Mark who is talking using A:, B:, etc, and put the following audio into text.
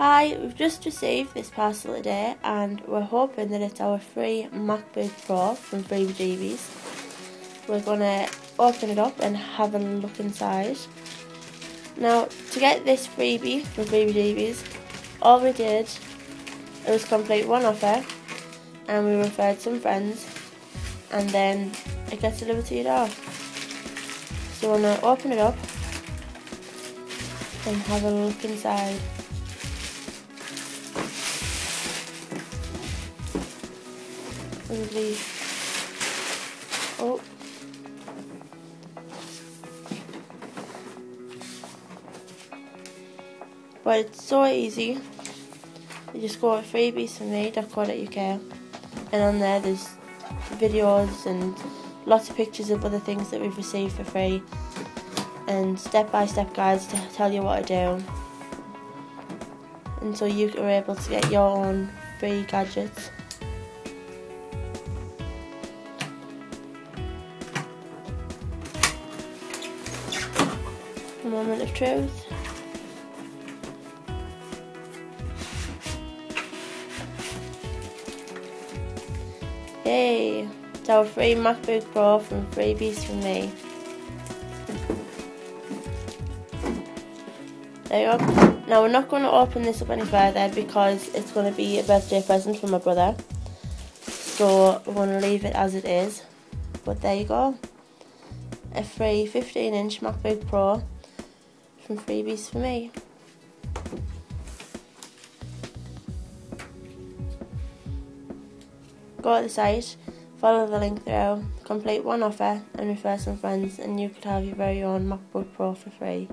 A: Hi, we've just received this parcel today and we're hoping that it's our free Macbook Pro from freebiejeebies. We're going to open it up and have a look inside. Now, to get this freebie from freebiejeebies, all we did was complete one offer and we referred some friends, and then it gets delivered to your door. So we're going to open it up and have a look inside. Oh, but it's so easy. You just go to freebiesforme.co.uk and on there's videos and lots of pictures of other things that we've received for free and step-by-step guides to tell you what to do, and so you are able to get your own free gadgets. A moment of truth. Yay! It's our free MacBook Pro from Freebies for Me. There you go. Now we're not going to open this up any further because it's going to be a birthday present from my brother. So we're going to leave it as it is. But there you go. A free 15-inch MacBook Pro from Freebies for Me. Go to the site, follow the link through, complete one offer and refer some friends, and you could have your very own MacBook Pro for free.